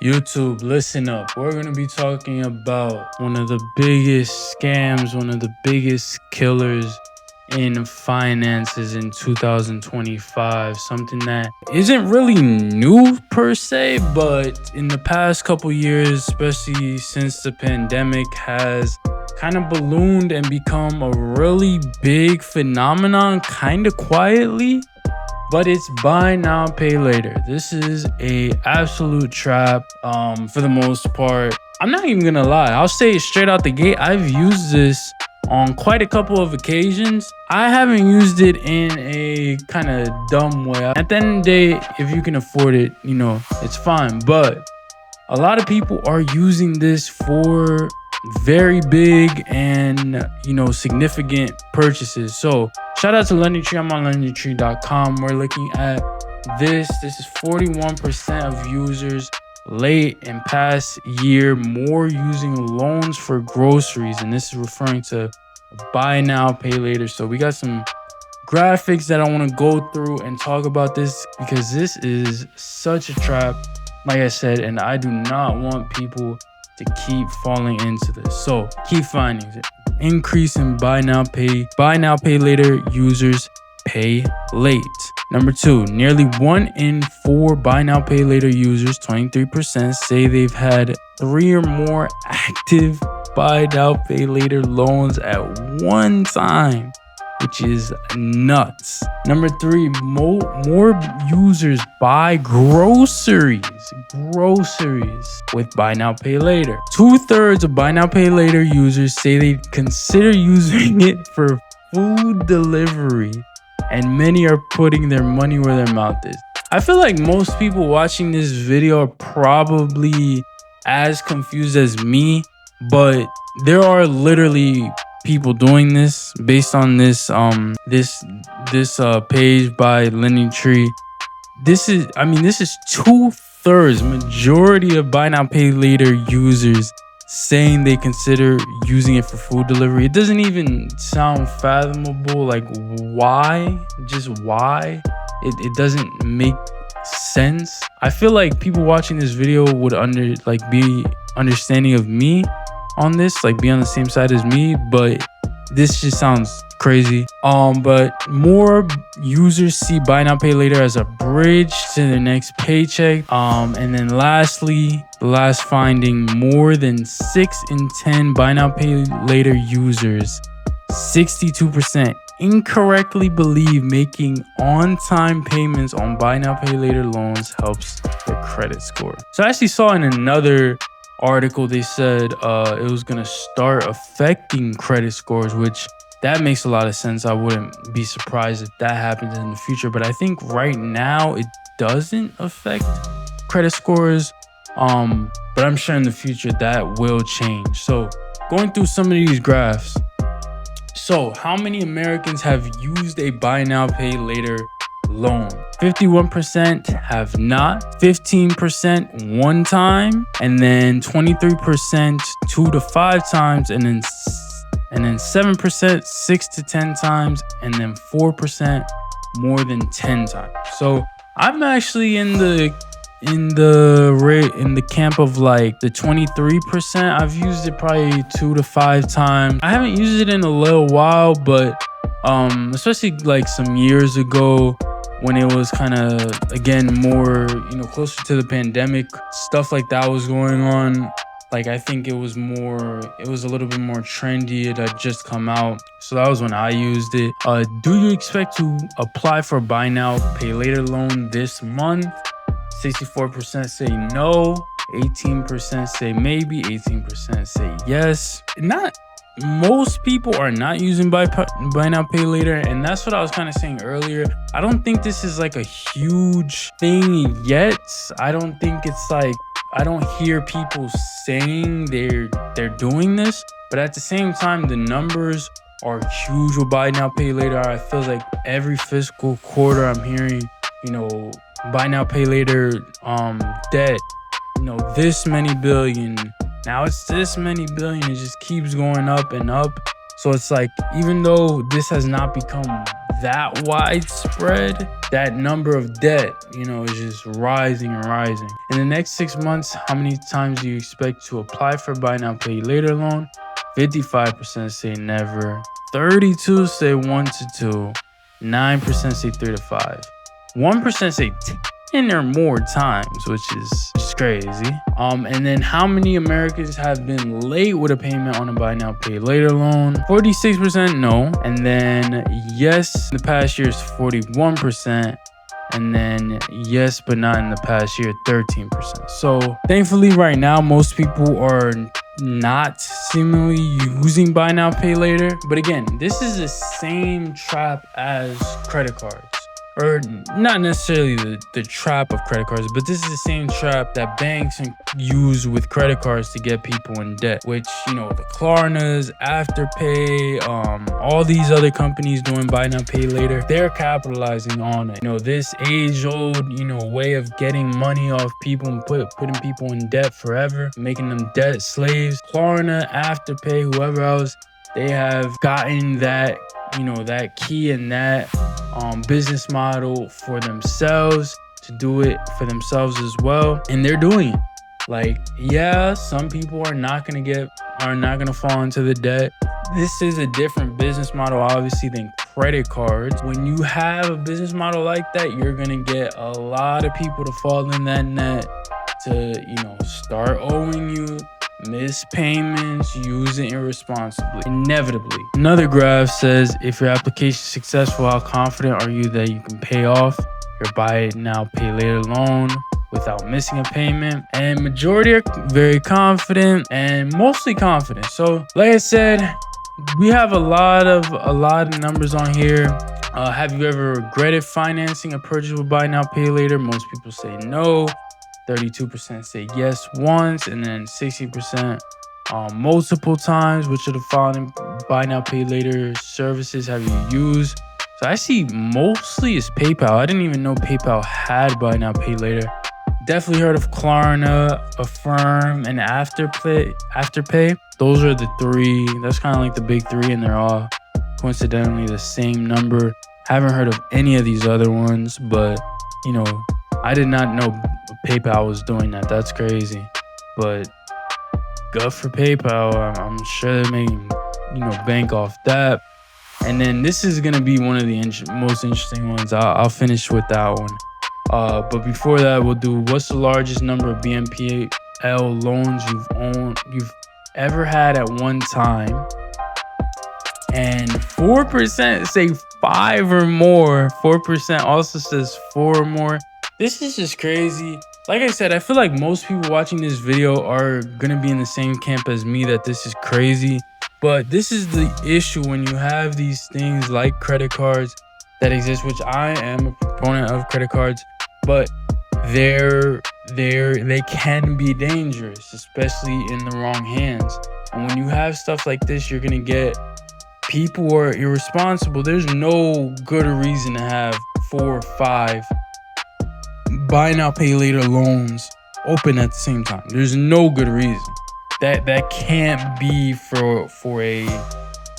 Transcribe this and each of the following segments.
YouTube, listen up. We're going to be talking about one of the biggest scams, one of the biggest killers in finances in 2025. Something that isn't really new per se, but in the past couple years, especially since the pandemic, has kind of ballooned and become a really big phenomenon kind of quietly. But it's buy now, pay later. This is a absolute trap for the most part. I'm not even gonna lie. I'll say it straight out the gate. I've used this on quite a couple of occasions. I haven't used it in a kind of dumb way. At the end of the day, if you can afford it, it's fine. But a lot of people are using this for very big and significant purchases. So shout out to LendingTree. I'm on LendingTree.com. We're looking at this is 41% of users late and past year more using loans for groceries, and this is referring to buy now, pay later. So we got some graphics that I want to go through and talk about this because this is such a trap, like I said, and I do not want people to keep falling into this. So key findings: increase in buy now pay later users pay late. Number 2, nearly 1 in 4 buy now pay later users, 23%, say they've had 3 or more active buy now pay later loans at one time, which is nuts. Number 3, more users buy groceries with buy now pay later. 2/3 of buy now pay later users say they consider using it for food delivery, and many are putting their money where their mouth is. I feel like most people watching this video are probably as confused as me, but there are literally people doing this based on this page by LendingTree. This is 2/3 majority of buy now pay later users saying they consider using it for food delivery. It doesn't even sound fathomable. Like, why? Just why? It doesn't make sense. I feel like people watching this video would be understanding of me on this, like be on the same side as me, but this just sounds crazy. But more users see buy now pay later as a bridge to their next paycheck. And then lastly, the last finding, more than 6 in 10 buy now pay later users, 62%, incorrectly believe making on-time payments on buy now pay later loans helps their credit score. So I actually saw in another article they said it was gonna start affecting credit scores, which that makes a lot of sense. I wouldn't be surprised if that happens in the future, but I think right now it doesn't affect credit scores, but I'm sure in the future that will change. So going through some of these graphs, so how many Americans have used a buy now pay later loan? 51% have not, 15% one time, and then 23% 2 to 5 times, and then 7% 6 to 10 times, and then 4% more than 10 times. So I'm actually in the camp of like the 23%. I've used it probably 2 to 5 times. I haven't used it in a little while, but especially like some years ago when it was kind of, again, more, closer to the pandemic, stuff like that was going on. Like, I think it was a little bit more trendy. It had just come out. So that was when I used it. Do you expect to apply for a buy now, pay later loan this month? 64% say no, 18% say maybe, 18% say yes. Most people are not using buy now, pay later, and that's what I was kind of saying earlier. I don't think this is like a huge thing yet. I don't think it's like, I don't hear people saying they're doing this, but at the same time, the numbers are huge with buy now, pay later. I feel like every fiscal quarter I'm hearing, buy now, pay later debt, this many billion. Now it's this many billion. It just keeps going up and up. So it's like, even though this has not become that widespread, that number of debt, is just rising and rising. In the next 6 months, how many times do you expect to apply for buy now, pay later loan? 55% say never. 32% say 1 to 2. 9% say 3 to 5. 1% say 10 or more times, which is crazy. And then how many Americans have been late with a payment on a buy now, pay later loan? 46% no. And then yes, in the past year is 41%. And then yes, but not in the past year, 13%. So thankfully right now, most people are not seemingly using buy now, pay later. But again, this is the same trap as credit cards. Or not necessarily the trap of credit cards, but this is the same trap that banks use with credit cards to get people in debt, which, the Klarnas, Afterpay, all these other companies doing buy now, pay later, they're capitalizing on it. This age-old, way of getting money off people and putting people in debt forever, making them debt slaves. Klarna, Afterpay, whoever else, they have gotten that that key and that business model for themselves, to do it for themselves as well, and they're doing it. Like, yeah, some people are not gonna fall into the debt. This is a different business model, obviously, than credit cards. When you have a business model like that, you're gonna get a lot of people to fall in that net, to start owing you, miss payments, use it irresponsibly, inevitably. Another graph says, if your application is successful, how confident are you that you can pay off your buy now, pay later loan without missing a payment? And majority are very confident, and mostly confident. So like I said, we have a lot of numbers on here. Have you ever regretted financing a purchase with buy now, pay later? Most people say no. 32% say yes once, and then 60% multiple times. Which of the following buy now, pay later services have you used? So I see mostly is PayPal. I didn't even know PayPal had buy now, pay later. Definitely heard of Klarna, Affirm, and Afterpay. Those are the three. That's kind of like the big three, and they're all coincidentally the same number. Haven't heard of any of these other ones, but I did not know PayPal was doing that. That's crazy. But good for PayPal. I'm sure they're making, bank off that. And then this is going to be one of the most interesting ones. I'll finish with that one. But before that, we'll do, what's the largest number of BNPL loans you've ever had at one time? And 4% say 5 or more. 4% also says 4 or more. This is just crazy. Like I said, I feel like most people watching this video are gonna be in the same camp as me, that this is crazy. But this is the issue when you have these things like credit cards that exist, which I am a proponent of credit cards, but they can be dangerous, especially in the wrong hands. And when you have stuff like this, you're gonna get people who are irresponsible. There's no good reason to have 4 or 5 buy now, pay later loans open at the same time. There's no good reason. That can't be for a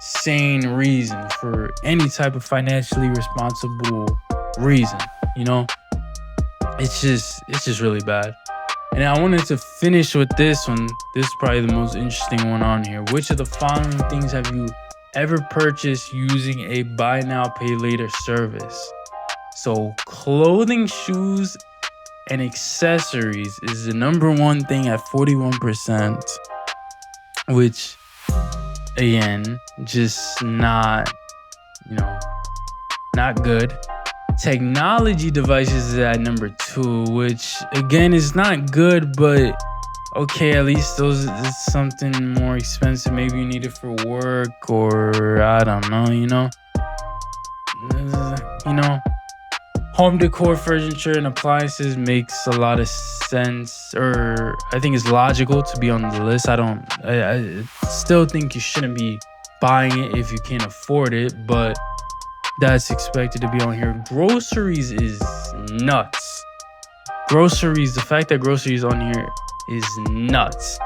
sane reason, for any type of financially responsible reason. It's just really bad. And I wanted to finish with this one. This is probably the most interesting one on here. Which of the following things have you ever purchased using a buy now, pay later service? So clothing, shoes, and accessories is the number one thing at 41%, which again, just not good. Technology devices is at number 2, which again is not good, but okay, at least those is something more expensive. Maybe you need it for work, or I don't know, home decor, furniture, and appliances makes a lot of sense, or I think it's logical to be on the list. I still think you shouldn't be buying it if you can't afford it, but that's expected to be on here. Groceries is nuts. The fact that groceries on here is nuts.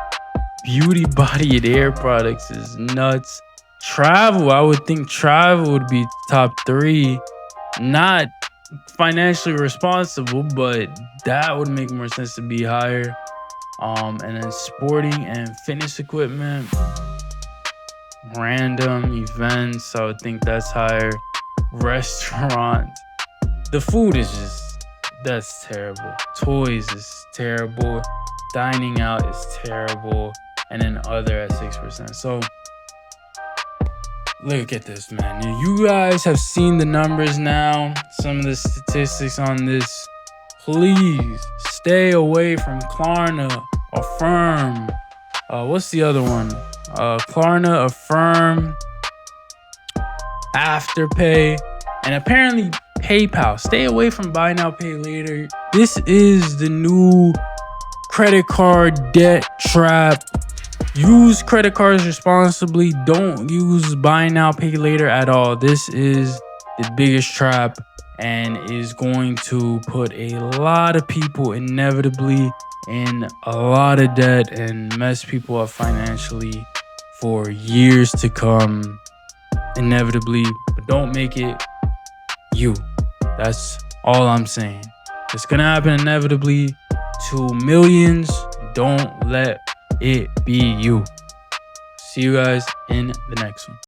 Beauty, body, and hair products is nuts. Travel, I would think travel would be top 3. Not financially responsible, but that would make more sense to be higher. And then sporting and fitness equipment, random events, I would think that's higher. Restaurant, the food is that's terrible. Toys is terrible. Dining out is terrible. And then other at 6%. So look at this, man. You guys have seen the numbers now, some of the statistics on this. Please stay away from Klarna, Affirm. What's the other one? Klarna, Affirm, Afterpay, and apparently PayPal. Stay away from buy now, pay later. This is the new credit card debt trap. Use credit cards responsibly. Don't use buy now, pay later at all. This is the biggest trap and is going to put a lot of people inevitably in a lot of debt and mess people up financially for years to come. Inevitably, but don't make it you. That's all I'm saying. It's gonna happen inevitably to millions. Don't let it be you. See you guys in the next one.